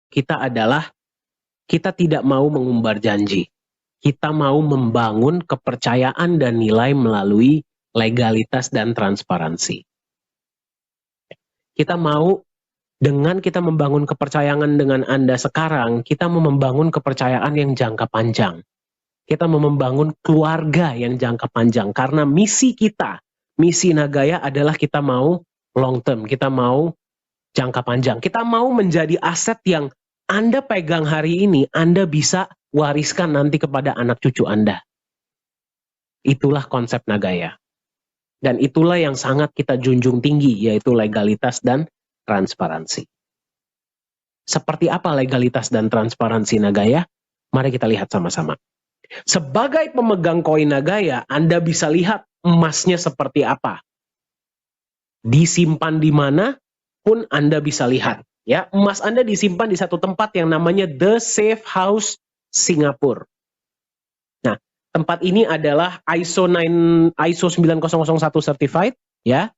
kita adalah kita tidak mau mengumbar janji. Kita mau membangun kepercayaan dan nilai melalui legalitas dan transparansi. Kita mau, dengan kita membangun kepercayaan dengan Anda sekarang, kita mau membangun kepercayaan yang jangka panjang. Kita mau membangun keluarga yang jangka panjang. Karena misi kita, misi Nagaya adalah kita mau long term, kita mau jangka panjang. Kita mau menjadi aset yang Anda pegang hari ini, Anda bisa wariskan nanti kepada anak cucu Anda. Itulah konsep Nagaya. Dan itulah yang sangat kita junjung tinggi, yaitu legalitas dan transparansi. Seperti apa legalitas dan transparansi Nagaya? Mari kita lihat sama-sama. Sebagai pemegang koin Nagaya, Anda bisa lihat emasnya seperti apa. Disimpan di mana pun Anda bisa lihat. Ya, emas Anda disimpan di satu tempat yang namanya The Safe House Singapura. Nah, tempat ini adalah ISO 9001 certified, ya,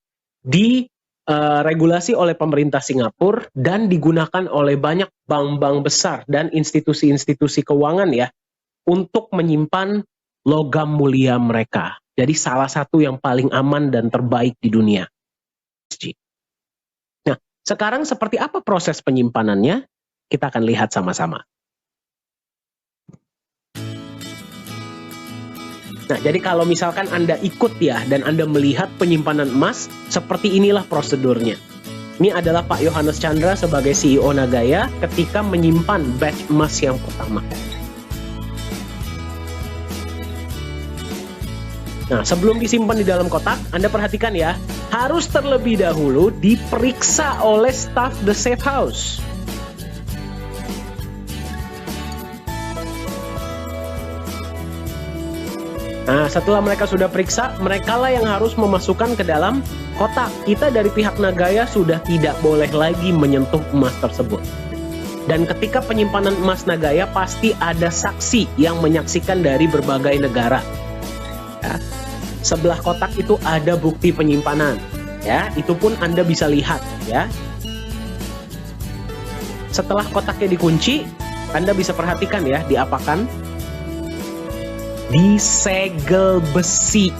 regulasi oleh pemerintah Singapura dan digunakan oleh banyak bank-bank besar dan institusi-institusi keuangan, ya, untuk menyimpan logam mulia mereka. Jadi salah satu yang paling aman dan terbaik di dunia. Nah, sekarang seperti apa proses penyimpanannya? Kita akan lihat sama-sama. Nah, jadi kalau misalkan Anda ikut ya, dan Anda melihat penyimpanan emas, seperti inilah prosedurnya. Ini adalah Pak Yohanes Chandra sebagai CEO Nagaya ketika menyimpan batch emas yang pertama. Nah, sebelum disimpan di dalam kotak, Anda perhatikan ya, harus terlebih dahulu diperiksa oleh staf The Safe House. Nah, setelah mereka sudah periksa, merekalah yang harus memasukkan ke dalam kotak. Kita dari pihak Nagaya sudah tidak boleh lagi menyentuh emas tersebut. Dan ketika penyimpanan emas Nagaya, pasti ada saksi yang menyaksikan dari berbagai negara. Ya. Sebelah kotak itu ada bukti penyimpanan. Ya, itu pun Anda bisa lihat. Ya. Setelah kotaknya dikunci, Anda bisa perhatikan ya, diapakan? Disegel besi.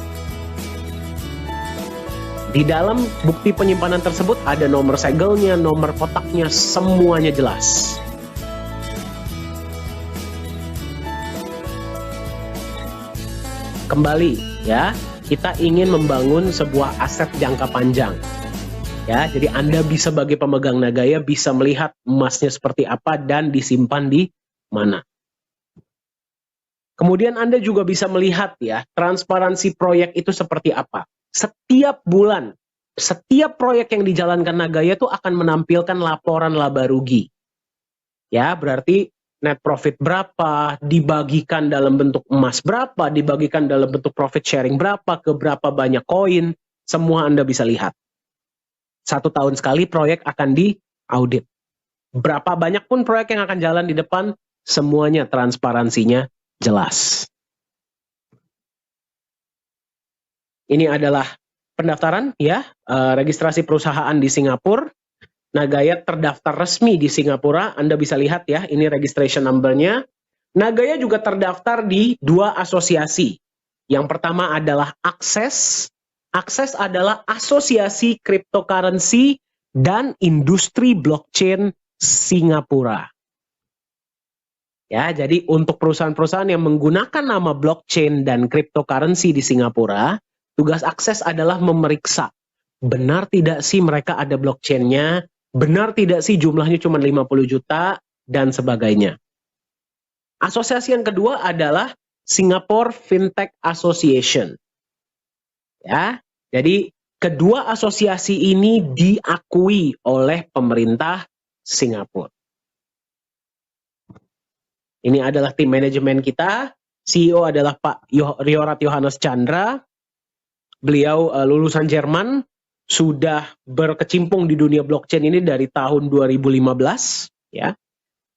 Di dalam bukti penyimpanan tersebut ada nomor segelnya, nomor kotaknya, semuanya jelas. Kembali ya, kita ingin membangun sebuah aset jangka panjang. Ya, jadi Anda bisa sebagai pemegang Nagaya bisa melihat emasnya seperti apa dan disimpan di mana. Kemudian Anda juga bisa melihat ya, transparansi proyek itu seperti apa. Setiap bulan, setiap proyek yang dijalankan Nagaya itu akan menampilkan laporan laba rugi. Ya, berarti net profit berapa, dibagikan dalam bentuk emas berapa, dibagikan dalam bentuk profit sharing berapa, ke berapa banyak koin, semua Anda bisa lihat. 1 tahun sekali proyek akan diaudit. Berapa banyak pun proyek yang akan jalan di depan, semuanya transparansinya jelas. Ini adalah pendaftaran ya, registrasi perusahaan di Singapura. Nagaya terdaftar resmi di Singapura. Anda bisa lihat ya, ini registration number-nya. Nagaya juga terdaftar di 2 asosiasi. Yang pertama adalah Access. Access adalah asosiasi cryptocurrency dan industri blockchain Singapura. Ya, jadi untuk perusahaan-perusahaan yang menggunakan nama blockchain dan cryptocurrency di Singapura, tugas Access adalah memeriksa benar tidak sih mereka ada blockchain-nya, benar tidak sih jumlahnya cuma 50 juta, dan sebagainya. Asosiasi yang kedua adalah Singapore Fintech Association. Ya, jadi kedua asosiasi ini diakui oleh pemerintah Singapura. Ini adalah tim manajemen kita. CEO adalah Pak Riorat Yohanes Chandra. Beliau lulusan Jerman, sudah berkecimpung di dunia blockchain ini dari tahun 2015, ya.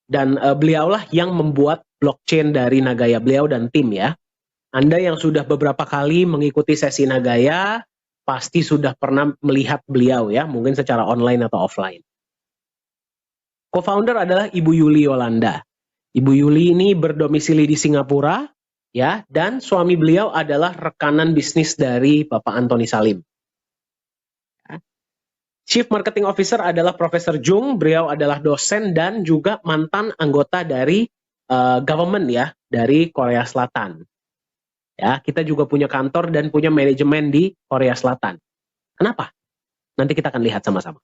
Dan beliaulah yang membuat blockchain dari Nagaya, beliau dan tim ya. Anda yang sudah beberapa kali mengikuti sesi Nagaya, pasti sudah pernah melihat beliau ya, mungkin secara online atau offline. Co-founder adalah Ibu Yuli Yolanda. Ibu Yuli ini berdomisili di Singapura, ya, dan suami beliau adalah rekanan bisnis dari Bapak Antoni Salim. Chief Marketing Officer adalah Profesor Jung, beliau adalah dosen dan juga mantan anggota dari government ya, dari Korea Selatan. Ya, kita juga punya kantor dan punya manajemen di Korea Selatan. Kenapa? Nanti kita akan lihat sama-sama.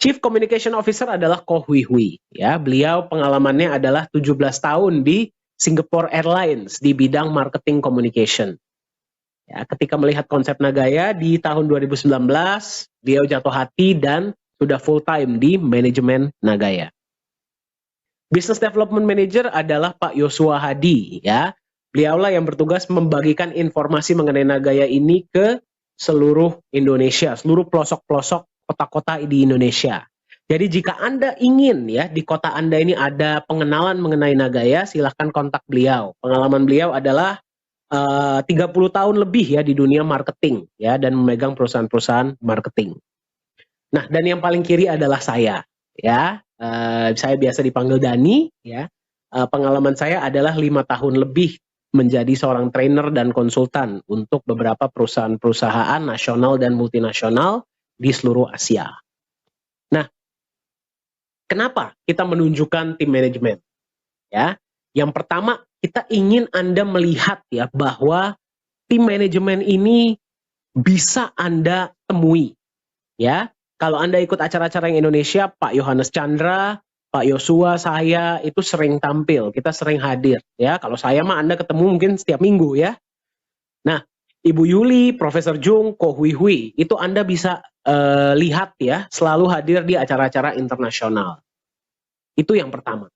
Chief Communication Officer adalah Ko Hui Hui. Ya, beliau pengalamannya adalah 17 tahun di Singapore Airlines di bidang marketing communication. Ya, ketika melihat konsep Nagaya di tahun 2019, beliau jatuh hati dan sudah full time di manajemen Nagaya. Business Development Manager adalah Pak Yosua Hadi, ya. Beliaulah yang bertugas membagikan informasi mengenai Nagaya ini ke seluruh Indonesia, seluruh pelosok-pelosok kota-kota di Indonesia. Jadi jika Anda ingin ya di kota Anda ini ada pengenalan mengenai Nagaya, silahkan kontak beliau. Pengalaman beliau adalah 30 tahun lebih ya di dunia marketing ya dan memegang perusahaan-perusahaan marketing. Nah, dan yang paling kiri adalah saya ya. Saya biasa dipanggil Dani ya. Pengalaman saya adalah 5 tahun lebih menjadi seorang trainer dan konsultan untuk beberapa perusahaan-perusahaan nasional dan multinasional di seluruh Asia. Nah, kenapa kita menunjukkan tim manajemen? Ya, yang pertama kita ingin Anda melihat ya bahwa tim manajemen ini bisa Anda temui. Ya, kalau Anda ikut acara-acara yang Indonesia, Pak Yohanes Chandra, Pak Yosua, saya itu sering tampil, kita sering hadir. Ya, kalau saya mah Anda ketemu mungkin setiap minggu ya. Nah, Ibu Yuli, Profesor Jung, Ko Hui Hui, itu Anda bisa lihat ya, selalu hadir di acara-acara internasional. Itu yang pertama.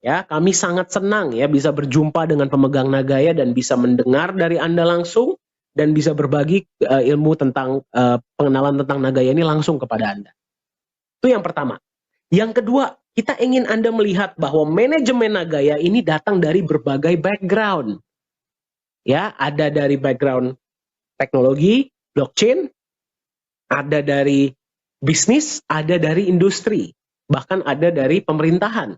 Ya, kami sangat senang ya bisa berjumpa dengan pemegang Nagaya dan bisa mendengar dari Anda langsung dan bisa berbagi ilmu tentang pengenalan tentang Nagaya ini langsung kepada Anda. Itu yang pertama. Yang kedua, kita ingin Anda melihat bahwa manajemen Nagaya ini datang dari berbagai background. Ya, ada dari background teknologi, blockchain, ada dari bisnis, ada dari industri, bahkan ada dari pemerintahan.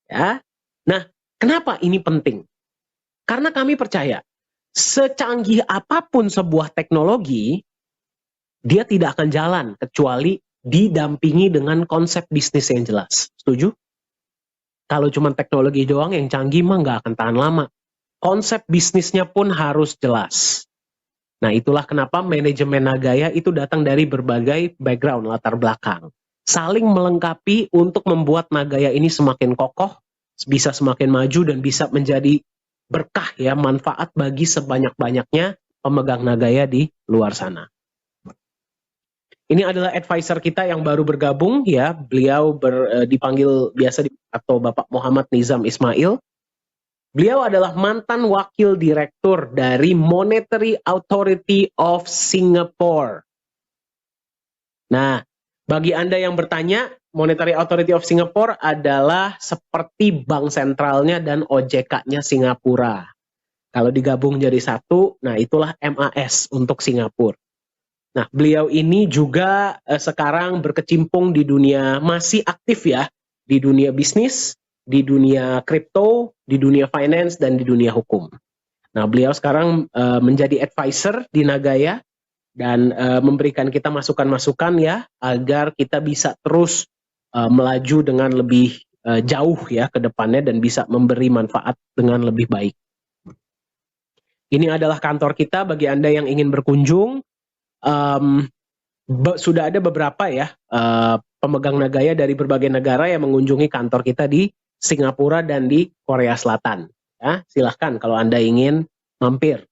Ya. Nah, kenapa ini penting? Karena kami percaya, secanggih apapun sebuah teknologi, dia tidak akan jalan kecuali didampingi dengan konsep bisnis yang jelas. Setuju? Kalau cuma teknologi doang yang canggih mah nggak akan tahan lama. Konsep bisnisnya pun harus jelas. Nah, itulah kenapa manajemen Nagaya itu datang dari berbagai background, latar belakang. Saling melengkapi untuk membuat Nagaya ini semakin kokoh, bisa semakin maju dan bisa menjadi berkah ya, manfaat bagi sebanyak-banyaknya pemegang Nagaya di luar sana. Ini adalah advisor kita yang baru bergabung ya, beliau dipanggil biasa atau Bapak Muhammad Nizam Ismail. Beliau adalah mantan wakil direktur dari Monetary Authority of Singapore. Nah, bagi Anda yang bertanya, Monetary Authority of Singapore adalah seperti bank sentralnya dan OJK-nya Singapura. Kalau digabung jadi satu, nah itulah MAS untuk Singapura. Nah, beliau ini juga sekarang berkecimpung di dunia, masih aktif ya, di dunia bisnis, di dunia kripto, di dunia finance, dan di dunia hukum. Nah, beliau sekarang menjadi advisor di Nagaya, dan memberikan kita masukan-masukan ya agar kita bisa terus melaju dengan lebih jauh ya ke depannya dan bisa memberi manfaat dengan lebih baik. Ini adalah kantor kita bagi Anda yang ingin berkunjung. Sudah ada beberapa ya pemegang Nagaya dari berbagai negara yang mengunjungi kantor kita di Singapura dan di Korea Selatan. Ya, silahkan kalau Anda ingin mampir